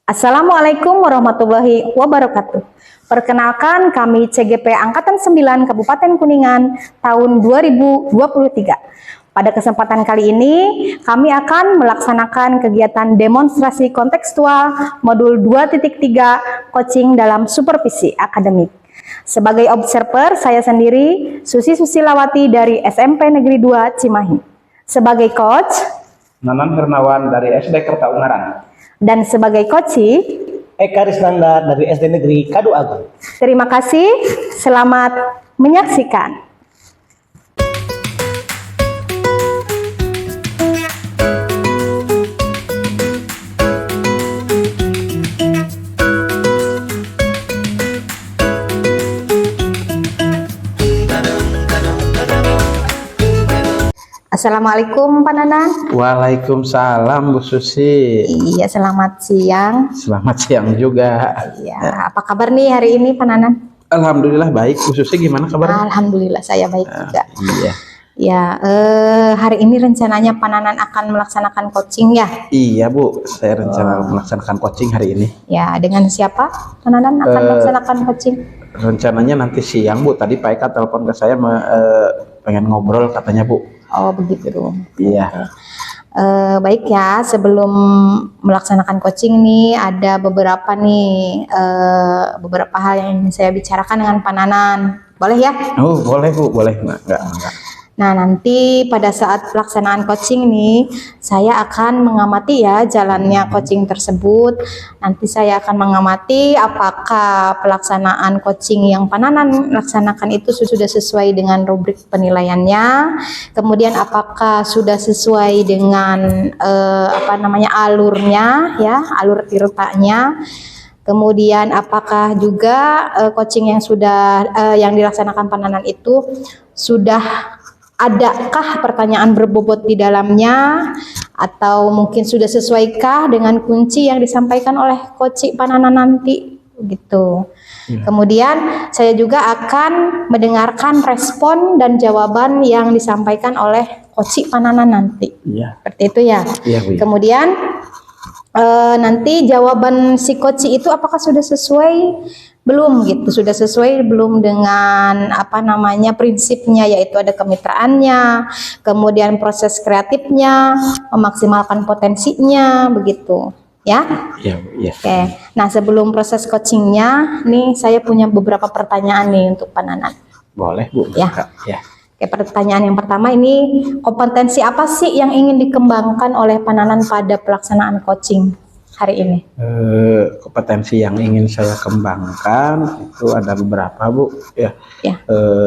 Assalamualaikum warahmatullahi wabarakatuh. Perkenalkan, kami CGP Angkatan 9 Kabupaten Kuningan tahun 2023. Pada kesempatan kali ini, kami akan melaksanakan kegiatan demonstrasi kontekstual modul 2.3 coaching dalam supervisi akademik. Sebagai observer, saya sendiri, Susi Susilawati dari SMP Negeri 2 Cimahi. Sebagai coach, Nanan Hernawan dari SD Kertaungaran. dan sebagai coachi, Eka Risnanda dari SD Negeri Kadu Agung. terima kasih, selamat menyaksikan. Assalamualaikum Pak Nanan. Waalaikumsalam Bu Susi. Iya, selamat siang. Selamat siang juga. Iya, apa kabar nih hari ini Pak Nanan? Alhamdulillah baik. Bu Susi gimana kabarnya? Alhamdulillah saya baik juga. Iya. Ya, hari ini rencananya Pak Nanan akan melaksanakan coaching ya? Iya Bu, saya rencana melaksanakan coaching hari ini. Ya, dengan siapa Pak Nanan akan melaksanakan coaching? Rencananya nanti siang Bu. Tadi Pak Eka telepon ke saya pengen ngobrol katanya Bu. Oh begitu. Iya. Baik ya, sebelum melaksanakan coaching nih ada beberapa hal yang ingin saya bicarakan dengan Pak Nanan. Boleh ya? Oh boleh Bu, boleh. Enggak. Nah, nanti pada saat pelaksanaan coaching nih, saya akan mengamati ya jalannya coaching tersebut. Nanti saya akan mengamati apakah pelaksanaan coaching yang Pak Nanan laksanakan itu sudah sesuai dengan rubrik penilaiannya. Kemudian apakah sudah sesuai dengan alurnya ya, alur tirtanya. Kemudian apakah juga coaching yang yang dilaksanakan Pak Nanan itu sudah adakah pertanyaan berbobot di dalamnya, atau mungkin sudah sesuaikah dengan kunci yang disampaikan oleh coach Pak Nanan nanti gitu. Ya. Kemudian saya juga akan mendengarkan respon dan jawaban yang disampaikan oleh coach Pak Nanan nanti. Ya. Seperti itu ya. Ya. Kemudian nanti jawaban si coach itu apakah sudah sesuai belum gitu, sudah sesuai belum dengan prinsipnya, yaitu ada kemitraannya, kemudian proses kreatifnya, memaksimalkan potensinya begitu ya. Ya. Oke. Nah, sebelum proses coachingnya nih saya punya beberapa pertanyaan nih untuk Pak Nanan. Boleh Bu. Ya. Oke, pertanyaan yang pertama ini, kompetensi apa sih yang ingin dikembangkan oleh Pak Nanan pada pelaksanaan coaching hari ini? Kompetensi yang ingin saya kembangkan itu ada beberapa Bu ya.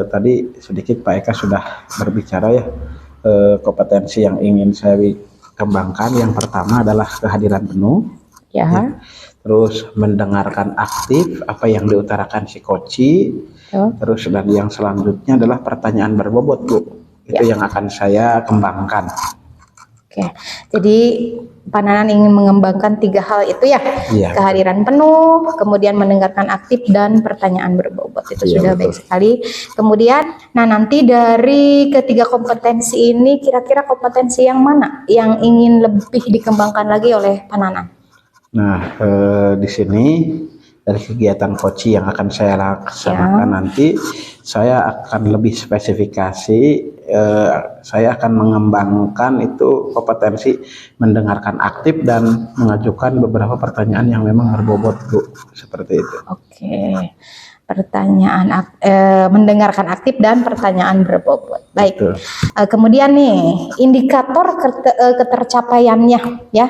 Tadi sedikit Pak Eka sudah berbicara ya. Kompetensi yang ingin saya kembangkan yang pertama adalah kehadiran penuh ya. Terus mendengarkan aktif apa yang diutarakan si coachi. Terus dan yang selanjutnya adalah pertanyaan berbobot Bu. Itu yang akan saya kembangkan. Oke, jadi Pak Nanan ingin mengembangkan 3 hal itu ya, kehadiran penuh, kemudian mendengarkan aktif, dan pertanyaan berbobot. Itu sudah baik sekali. Kemudian, nah nanti dari ketiga kompetensi ini, kira-kira kompetensi yang mana yang ingin lebih dikembangkan lagi oleh Pak Nanan? Nah, di sini dari kegiatan coaching yang akan saya laksanakan nanti, saya akan lebih spesifikasi. Saya akan mengembangkan itu kompetensi mendengarkan aktif dan mengajukan beberapa pertanyaan yang memang berbobot Bu, seperti itu. Oke, pertanyaan mendengarkan aktif dan pertanyaan berbobot. Baik. Kemudian nih indikator ketercapaiannya ya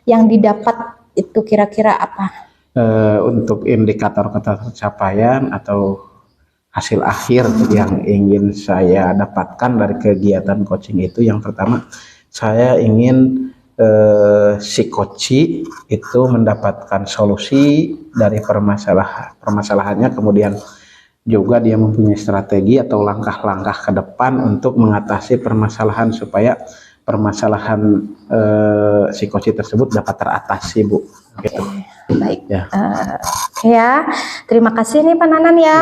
yang didapat itu kira-kira apa? Untuk indikator ketercapaian atau hasil akhir yang ingin saya dapatkan dari kegiatan coaching itu, yang pertama saya ingin si coach itu mendapatkan solusi dari permasalahannya, kemudian juga dia mempunyai strategi atau langkah-langkah ke depan untuk mengatasi permasalahan supaya permasalahan si coach tersebut dapat teratasi Bu. Gitu. Baik ya, terima kasih nih Pak Nanan ya,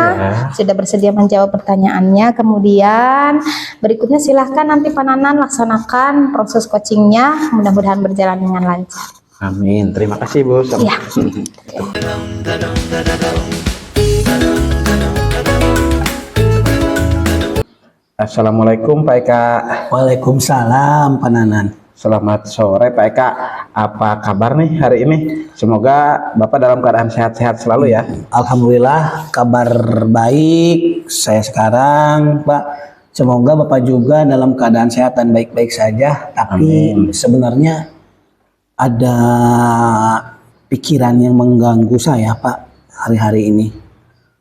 sudah bersedia menjawab pertanyaannya. Kemudian berikutnya silahkan nanti Pak Nanan laksanakan proses coachingnya, mudah-mudahan berjalan dengan lancar. Amin. Terima kasih Bu. Iya. Assalamualaikum Pak Eka. Waalaikumsalam Pak Nanan. Selamat sore Pak Eka. Apa kabar nih hari ini? Semoga Bapak dalam keadaan sehat-sehat selalu ya. Alhamdulillah kabar baik saya sekarang Pak. Semoga Bapak juga dalam keadaan sehat dan baik-baik saja. Tapi Amin. sebenarnya ada pikiran yang mengganggu saya Pak hari-hari ini.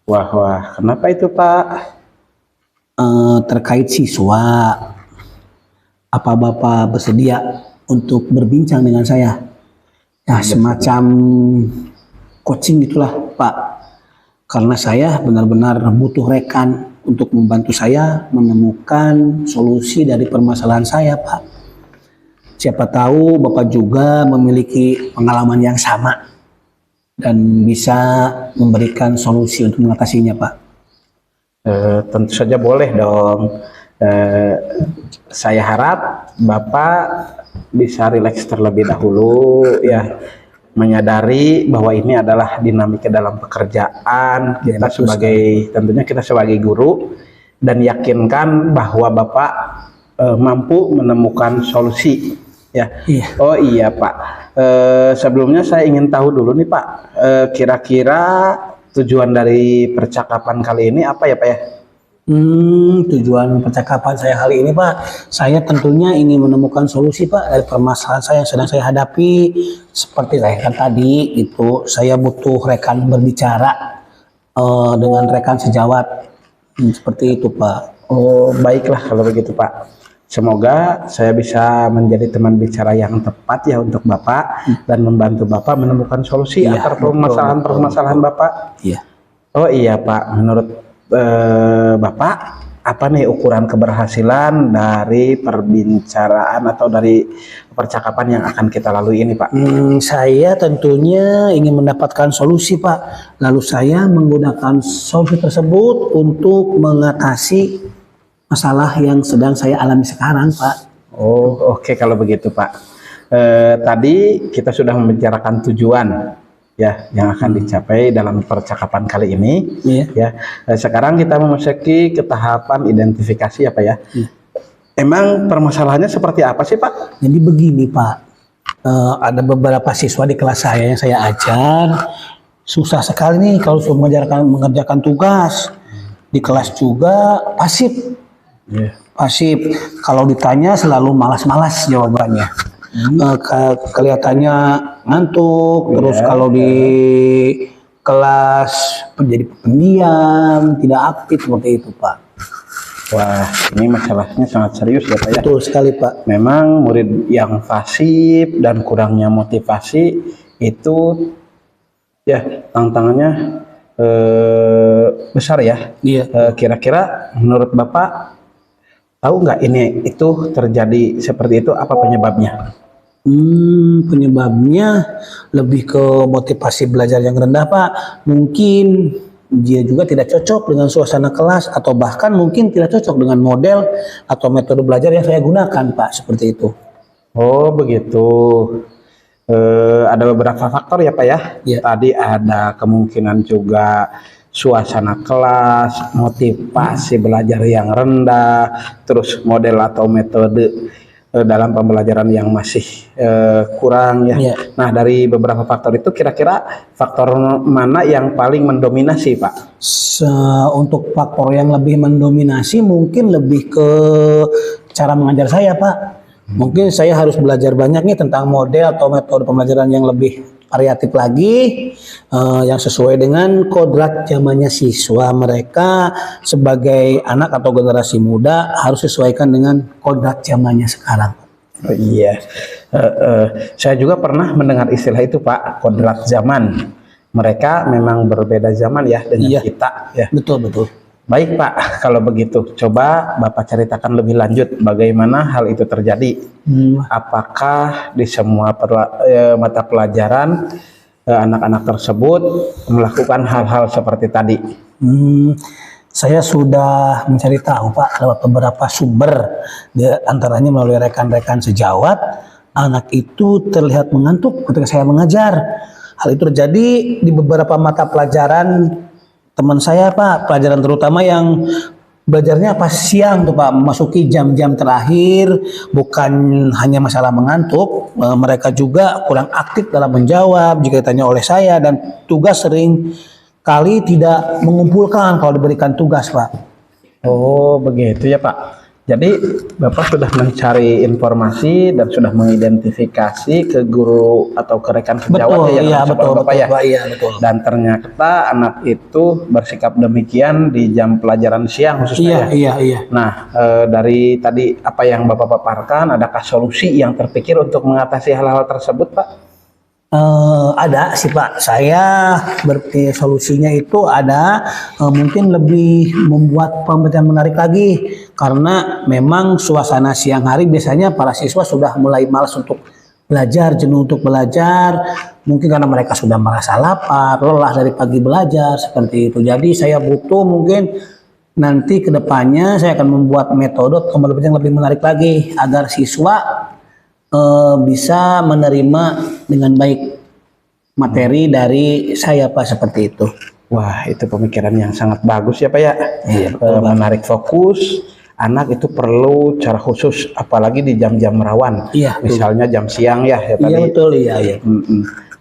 Wah, kenapa itu Pak? Terkait siswa. Apa Bapak bersedia untuk berbincang dengan saya? Ya, semacam coaching itulah Pak. Karena saya benar-benar butuh rekan untuk membantu saya menemukan solusi dari permasalahan saya Pak. Siapa tahu Bapak juga memiliki pengalaman yang sama dan bisa memberikan solusi untuk mengatasinya Pak. Tentu saja boleh dong. Saya harap Bapak bisa rileks terlebih dahulu ya, menyadari bahwa ini adalah dinamika dalam pekerjaan kita tentunya kita sebagai guru, dan yakinkan bahwa Bapak mampu menemukan solusi ya. Iya. Oh iya Pak, sebelumnya saya ingin tahu dulu nih Pak, kira-kira tujuan dari percakapan kali ini apa ya Pak ya? Tujuan percakapan saya kali ini Pak, saya tentunya ingin menemukan solusi Pak dari permasalahan saya yang sedang saya hadapi. Seperti saya kan tadi itu, saya butuh rekan berbicara dengan rekan sejawat. Seperti itu Pak. Oh baiklah kalau begitu Pak. Semoga saya bisa menjadi teman bicara yang tepat ya untuk Bapak dan membantu Bapak menemukan solusi Iya, atar permasalahan Bapak. Iya. Oh iya Pak, menurut Bapak apa nih ukuran keberhasilan dari perbincangan atau dari percakapan yang akan kita lalui ini Pak? Saya tentunya ingin mendapatkan solusi Pak. Lalu saya menggunakan solusi tersebut untuk mengatasi masalah yang sedang saya alami sekarang Pak. Oh oke kalau begitu Pak. Tadi kita sudah membicarakan tujuan ya yang akan dicapai dalam percakapan kali ini. Iya. Ya, sekarang kita memasuki ke tahapan identifikasi ya Pak ya. Emang permasalahannya seperti apa sih Pak? Jadi begini Pak, ada beberapa siswa di kelas saya yang saya ajar, susah sekali nih kalau sudah mengerjakan tugas. Di kelas juga pasif. Pasif. Kalau ditanya selalu malas-malas jawabannya. Kelihatannya ngantuk, terus kalau di kelas menjadi pendiam, tidak aktif seperti itu Pak. Wah, ini masalahnya sangat serius ya Pak ya. Betul sekali Pak. Memang murid yang pasif dan kurangnya motivasi itu ya tantangannya besar ya. Iya. Kira-kira menurut Bapak tahu nggak ini itu terjadi seperti itu, apa penyebabnya? Penyebabnya lebih ke motivasi belajar yang rendah Pak. Mungkin dia juga tidak cocok dengan suasana kelas, atau bahkan mungkin tidak cocok dengan model atau metode belajar yang saya gunakan Pak, seperti itu. Oh begitu. Ada beberapa faktor ya Pak ya. Ya. Tadi ada kemungkinan juga suasana kelas, motivasi belajar yang rendah, terus model atau metode dalam pembelajaran yang masih kurang ya. Ya. Nah dari beberapa faktor itu kira-kira faktor mana yang paling mendominasi Pak? Untuk faktor yang lebih mendominasi mungkin lebih ke cara mengajar saya Pak. Mungkin saya harus belajar banyak nih tentang model atau metode pembelajaran yang lebih variatif lagi, yang sesuai dengan kodrat zamannya siswa. Mereka sebagai anak atau generasi muda harus sesuaikan dengan kodrat zamannya sekarang. Oh, iya, saya juga pernah mendengar istilah itu Pak, kodrat zaman. Mereka memang berbeda zaman ya dengan kita ya. Betul betul. Baik Pak, kalau begitu coba Bapak ceritakan lebih lanjut bagaimana hal itu terjadi. Apakah di semua mata pelajaran anak-anak tersebut melakukan hal-hal seperti tadi? Saya sudah mencari tahu Pak lewat beberapa sumber, antaranya melalui rekan-rekan sejawat. anak itu terlihat mengantuk ketika saya mengajar. Hal itu terjadi di beberapa mata pelajaran teman saya Pak, pelajaran terutama yang belajarnya pas siang tuh Pak, memasuki jam-jam terakhir. Bukan hanya masalah mengantuk, mereka juga kurang aktif dalam menjawab jika ditanya oleh saya, dan tugas sering kali tidak mengumpulkan kalau diberikan tugas Pak. Oh, begitu ya Pak. Jadi Bapak sudah mencari informasi dan sudah mengidentifikasi ke guru atau ke rekan sejawat yang Iya ada betul, sekolah Bapak ya. Pak, iya betul. Dan ternyata anak itu bersikap demikian di jam pelajaran siang khususnya ya. Iya. Nah, dari tadi apa yang Bapak paparkan, adakah solusi yang terpikir untuk mengatasi hal-hal tersebut, Pak? Ada sih Pak, saya berpikir solusinya itu ada, mungkin lebih membuat pembelajaran menarik lagi, karena memang suasana siang hari biasanya para siswa sudah mulai malas untuk belajar, jenuh untuk belajar, mungkin karena mereka sudah merasa lapar, lelah dari pagi belajar seperti itu. Jadi saya butuh mungkin nanti kedepannya saya akan membuat metode pembelajaran yang lebih menarik lagi agar siswa bisa menerima dengan baik materi dari saya Pak, seperti itu. Wah, itu pemikiran yang sangat bagus ya Pak ya. Iya, betul, Pak. Menarik fokus, anak itu perlu cara khusus, apalagi di jam-jam rawan. Iya, misalnya jam siang ya, Iya tadi. betul, iya.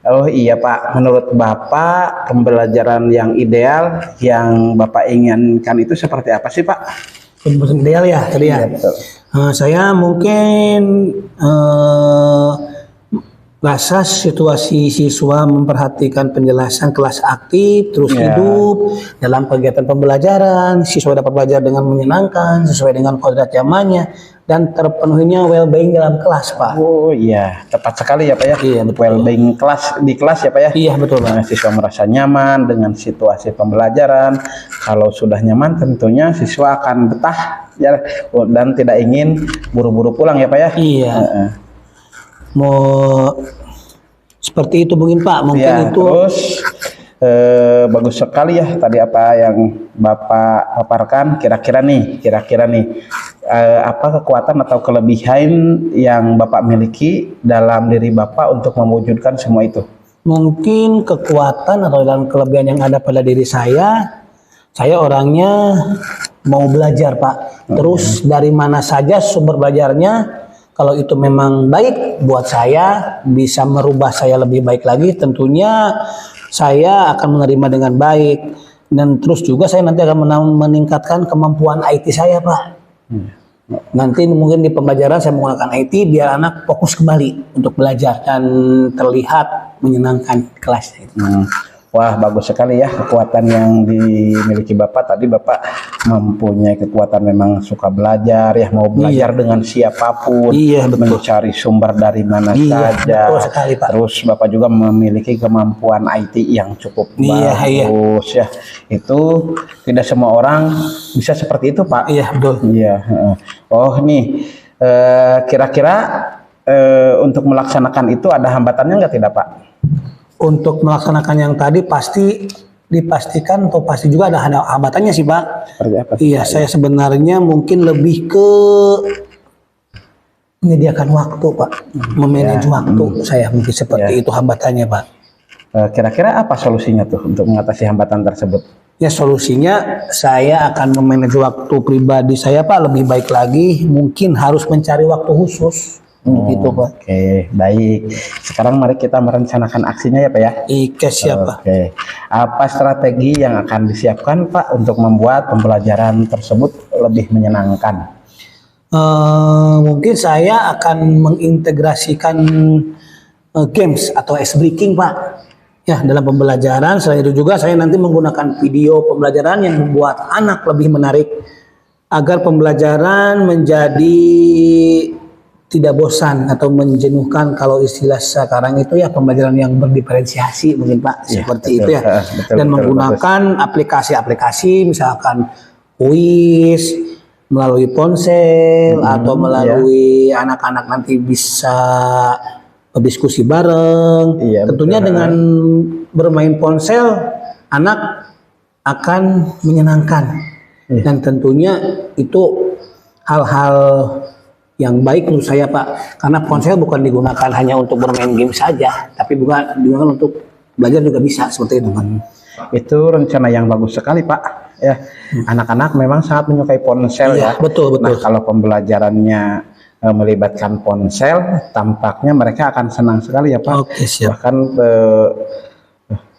Oh iya Pak, menurut Bapak pembelajaran yang ideal yang Bapak inginkan itu seperti apa sih Pak? Pembelajaran ideal ya tadi ya. Iya, betul. Saya mungkin rasa situasi siswa memperhatikan penjelasan kelas aktif terus hidup dalam kegiatan pembelajaran, siswa dapat belajar dengan menyenangkan sesuai dengan kodrat zamannya dan terpenuhinya well-being dalam kelas Pak. Oh iya, tepat sekali ya Pak ya. Iya, betul. Well-being di kelas ya Pak ya. Iya betul Pak. Siswa merasa nyaman dengan situasi pembelajaran. Kalau sudah nyaman tentunya siswa akan betah ya, dan tidak ingin buru-buru pulang ya Pak ya. Iya. Mau seperti itu mungkin Pak, mungkin Ya, itu. terus bagus sekali ya tadi apa yang Bapak paparkan. Kira-kira nih apa kekuatan atau kelebihan yang Bapak miliki dalam diri Bapak untuk mewujudkan semua itu? Mungkin kekuatan atau dan kelebihan yang ada pada diri saya orangnya mau belajar Pak. Terus dari mana saja sumber belajarnya, kalau itu memang baik buat saya, bisa merubah saya lebih baik lagi, tentunya saya akan menerima dengan baik. Dan terus juga saya nanti akan meningkatkan kemampuan IT saya Pak. Nanti mungkin di pembelajaran saya menggunakan IT biar anak fokus kembali untuk belajar dan terlihat menyenangkan kelas itu. Wah, bagus sekali ya kekuatan yang dimiliki Bapak. Tadi Bapak mempunyai kekuatan, memang suka belajar ya, mau belajar dengan siapapun, mencari sumber dari mana saja. Betul sekali, Pak. Terus Bapak juga memiliki kemampuan IT yang cukup bagus ya. Itu tidak semua orang bisa seperti itu Pak. Iya betul. Iya. Oh nih, kira-kira untuk melaksanakan itu ada hambatannya nggak tidak Pak? Untuk melaksanakan yang tadi pasti dipastikan atau pasti juga ada hambatannya sih Pak. Seperti apa? Iya, saya sebenarnya mungkin lebih ke menyediakan waktu Pak, memanage waktu saya mungkin seperti itu hambatannya Pak. Kira-kira apa solusinya tuh untuk mengatasi hambatan tersebut? Ya solusinya saya akan memanage waktu pribadi saya Pak lebih baik lagi, mungkin harus mencari waktu khusus. Gitu Pak. Oke, baik. Sekarang mari kita merencanakan aksinya ya Pak ya. Oke, siap Pak. Oke. Apa strategi yang akan disiapkan Pak untuk membuat pembelajaran tersebut lebih menyenangkan? Mungkin saya akan mengintegrasikan games atau ice breaking Pak. Ya, dalam pembelajaran. Selain itu juga saya nanti menggunakan video pembelajaran yang membuat anak lebih menarik agar pembelajaran menjadi tidak bosan atau menjenuhkan, kalau istilah sekarang itu ya pembelajaran yang berdiferensiasi mungkin Pak, seperti itu ya. Dan menggunakan aplikasi-aplikasi misalkan kuis melalui ponsel atau melalui anak-anak nanti bisa berdiskusi bareng. Tentunya dengan bermain ponsel anak akan menyenangkan dan tentunya itu hal-hal yang baik menurut saya Pak, karena ponsel bukan digunakan hanya untuk bermain game saja, tapi juga digunakan untuk belajar juga bisa seperti itu Pak. Itu rencana yang bagus sekali Pak. Ya, anak-anak memang sangat menyukai ponsel Iya, ya. betul. Nah, kalau pembelajarannya melibatkan ponsel, tampaknya mereka akan senang sekali ya Pak. Oke, siap. Bahkan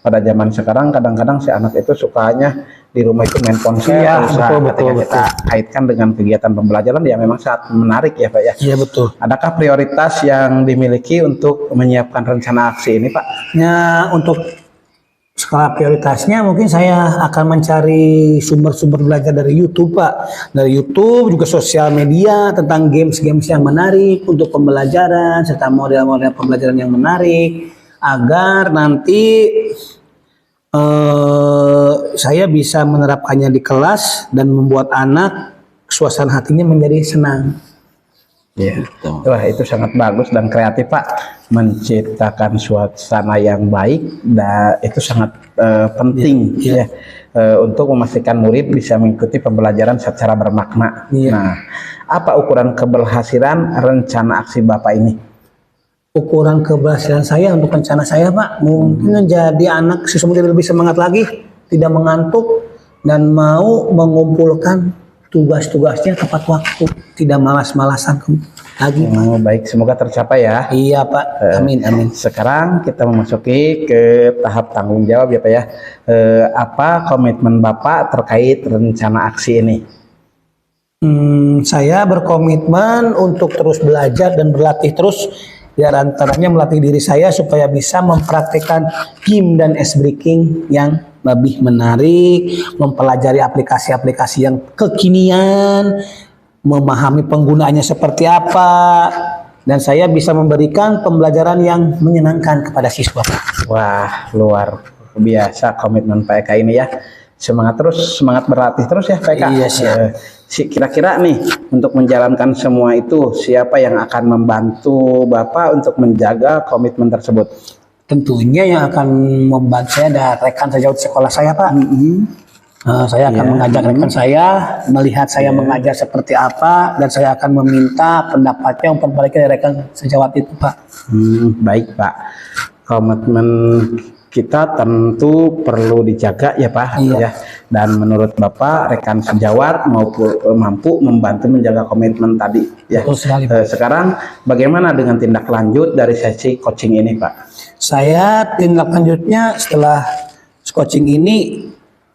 pada zaman sekarang kadang-kadang si anak itu sukanya di rumah itu main ponsel. Iya, terus, betul, ketika betul. kita kaitkan dengan kegiatan pembelajaran ya memang sangat menarik ya Pak ya. Iya betul. Adakah prioritas yang dimiliki untuk menyiapkan rencana aksi ini Pak? Ya, untuk skala prioritasnya mungkin saya akan mencari sumber-sumber belajar dari YouTube Pak. Dari YouTube juga sosial media tentang games-games yang menarik untuk pembelajaran serta model-model pembelajaran yang menarik agar nanti saya bisa menerapkannya di kelas dan membuat anak suasana hatinya menjadi senang. Ya, wah itu sangat bagus dan kreatif Pak, menciptakan suasana yang baik dan itu sangat penting ya, untuk memastikan murid bisa mengikuti pembelajaran secara bermakna. Nah, apa ukuran keberhasilan rencana aksi Bapak ini? Ukuran keberhasilan saya untuk rencana saya Pak, mungkin menjadi anak siswa lebih semangat lagi, tidak mengantuk dan mau mengumpulkan tugas-tugasnya tepat waktu, tidak malas-malasan lagi. Oh, baik, semoga tercapai ya. Iya Pak, amin amin. Sekarang kita memasuki ke tahap tanggung jawab ya Pak ya. Apa komitmen Bapak terkait rencana aksi ini? Saya berkomitmen untuk terus belajar dan berlatih terus, di antaranya melatih diri saya supaya bisa mempraktikkan game dan ice breaking yang lebih menarik, mempelajari aplikasi-aplikasi yang kekinian, memahami penggunaannya seperti apa, dan saya bisa memberikan pembelajaran yang menyenangkan kepada siswa. Wah, luar biasa komitmen Pak Eka ini ya. Semangat terus, semangat berlatih terus ya Pak Eka. Iya, siap. Kira-kira nih untuk menjalankan semua itu siapa yang akan membantu Bapak untuk menjaga komitmen tersebut? Tentunya yang akan membantu saya ada rekan sejauh sekolah saya Pak. Saya akan mengajak rekan saya, melihat saya mengajar seperti apa, dan saya akan meminta pendapatnya untuk memperbaiki dari rekan sejawat itu Pak. Baik Pak, komitmen kita tentu perlu dijaga ya Pak ya. Dan menurut Bapak rekan sejawat mampu membantu menjaga komitmen tadi ya. Betul sekali, Pak. Sekarang bagaimana dengan tindak lanjut dari sesi coaching ini Pak? Saya tindak lanjutnya setelah coaching ini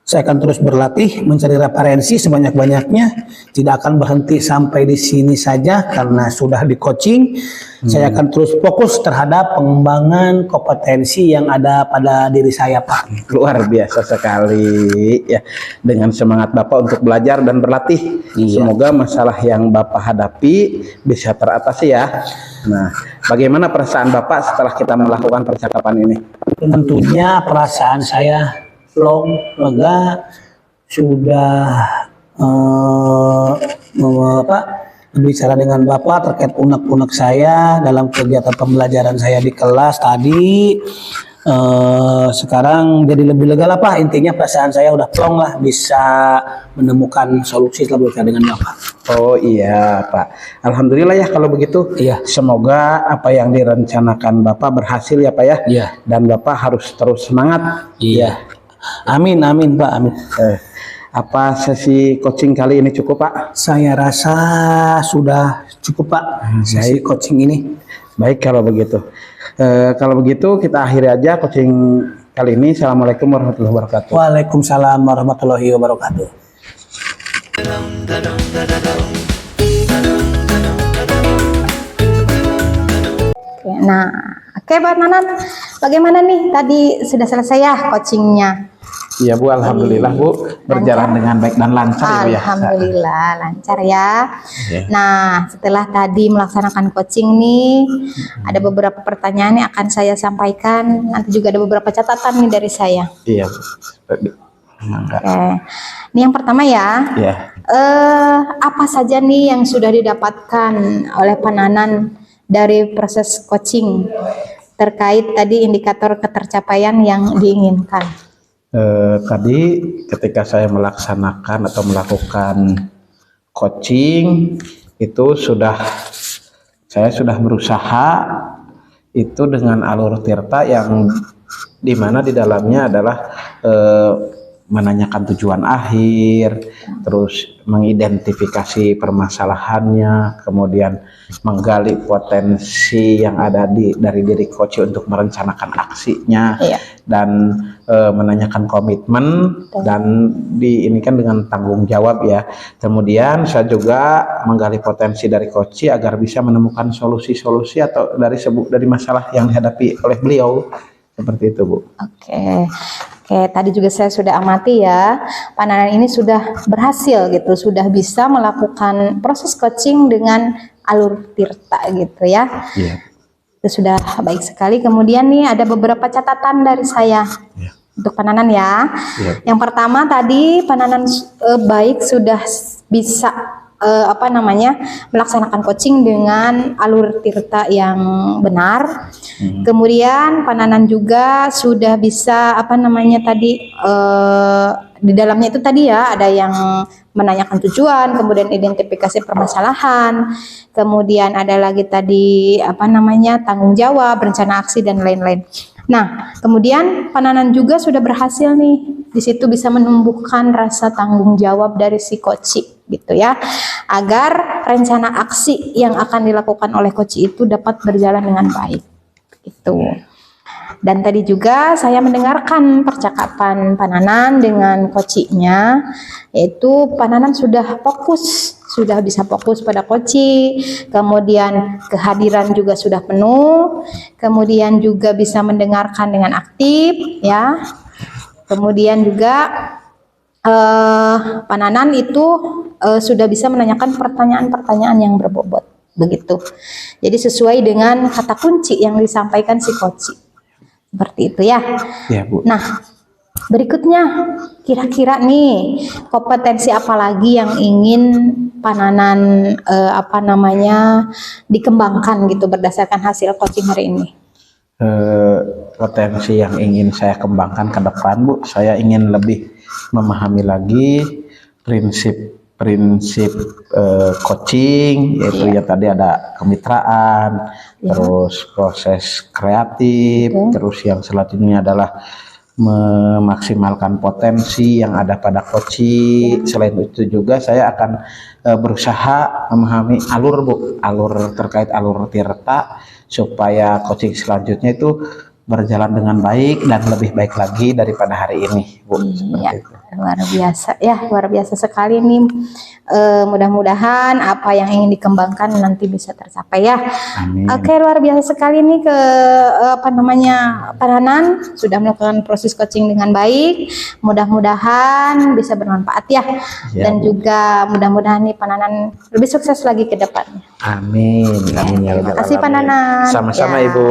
saya akan terus berlatih, mencari referensi sebanyak-banyaknya, tidak akan berhenti sampai di sini saja karena sudah di coaching. Saya akan terus fokus terhadap pengembangan kompetensi yang ada pada diri saya Pak. Luar biasa sekali ya, dengan semangat Bapak untuk belajar dan berlatih. Semoga masalah yang Bapak hadapi bisa teratasi ya. Nah, bagaimana perasaan Bapak setelah kita melakukan percakapan ini? Tentunya perasaan saya lega, sudah berbicara dengan Bapak terkait unek-unek saya dalam kegiatan pembelajaran saya di kelas tadi. Sekarang jadi lebih lega lah Pak, intinya perasaan saya udah plong lah, bisa menemukan solusi setelah berbicara dengan Bapak. Oh iya Pak, alhamdulillah ya kalau begitu. Iya. Semoga apa yang direncanakan Bapak berhasil ya Pak ya. Iya. Dan Bapak harus terus semangat. Iya. Amin amin Pak, amin. Apa sesi coaching kali ini cukup Pak? Saya rasa sudah cukup Pak, sesi coaching ini. Baik kalau begitu. Kalau begitu kita akhiri aja coaching kali ini. Assalamualaikum warahmatullahi wabarakatuh. Waalaikumsalam warahmatullahi wabarakatuh. Nah, oke Pak Nanan, bagaimana nih tadi sudah selesai ya coachingnya? Iya Bu, alhamdulillah Bu, berjalan dengan baik dan lancar ya Bu ya. Alhamdulillah lancar ya. Iya. Nah, setelah tadi melaksanakan coaching nih, ada beberapa pertanyaan yang akan saya sampaikan. Nanti juga ada beberapa catatan nih dari saya. Iya Bu. Mangga. Oke, ini yang pertama ya. Iya. Apa saja nih yang sudah didapatkan oleh Pak Nanan dari proses coaching terkait tadi indikator ketercapaian yang diinginkan? Tadi ketika saya melaksanakan atau melakukan coaching itu saya sudah berusaha itu dengan alur tirta yang dimana di dalamnya adalah menanyakan tujuan akhir, terus mengidentifikasi permasalahannya, kemudian menggali potensi yang ada dari diri coach untuk merencanakan aksinya, dan menanyakan komitmen dan ini kan dengan tanggung jawab ya. Kemudian saya juga menggali potensi dari coach agar bisa menemukan solusi-solusi atau dari masalah yang dihadapi oleh beliau, seperti itu, Bu. Oke, tadi juga saya sudah amati ya, Pak Nanan ini sudah berhasil gitu, sudah bisa melakukan proses coaching dengan alur tirta gitu ya. Itu sudah baik sekali. Kemudian nih ada beberapa catatan dari saya untuk Pak Nanan ya. Yang pertama tadi Pak Nanan baik sudah bisa melaksanakan coaching dengan alur tirta yang benar. Kemudian Pak Nanan juga sudah bisa di dalamnya itu tadi ya ada yang menanyakan tujuan, kemudian identifikasi permasalahan, kemudian ada lagi tadi tanggung jawab, rencana aksi dan lain-lain. Nah, kemudian Pak Nanan juga sudah berhasil nih di situ bisa menumbuhkan rasa tanggung jawab dari si coach gitu ya, agar rencana aksi yang akan dilakukan oleh coach itu dapat berjalan dengan baik gitu. Dan tadi juga saya mendengarkan percakapan Pak Nanan dengan coachnya, yaitu Pak Nanan sudah bisa fokus pada coach, kemudian kehadiran juga sudah penuh, kemudian juga bisa mendengarkan dengan aktif ya. Kemudian juga Pak Nanan itu sudah bisa menanyakan pertanyaan-pertanyaan yang berbobot begitu. Jadi sesuai dengan kata kunci yang disampaikan si coach. Seperti itu ya. Bu. Nah, berikutnya kira-kira nih kompetensi apa lagi yang ingin Pak Nanan dikembangkan gitu berdasarkan hasil coaching hari ini? Potensi yang ingin saya kembangkan ke depan, Bu, saya ingin lebih memahami lagi prinsip coaching, yaitu ya tadi ada kemitraan, terus proses kreatif, terus yang selanjutnya adalah memaksimalkan potensi yang ada pada coaching. Selain itu juga saya akan berusaha memahami alur terkait alur tirta supaya coaching selanjutnya itu berjalan dengan baik dan lebih baik lagi daripada hari ini, Bu. Iya, luar biasa ya, luar biasa sekali nih. Mudah-mudahan apa yang ingin dikembangkan nanti bisa tercapai ya. Amin. Oke, luar biasa sekali nih Pak Nanan sudah melakukan proses coaching dengan baik. Mudah-mudahan bisa bermanfaat ya. Dan juga mudah-mudahan nih Pak Nanan lebih sukses lagi ke depannya. Amin. Amin ya. Terima kasih Pak Nanan. Sama-sama Ibu.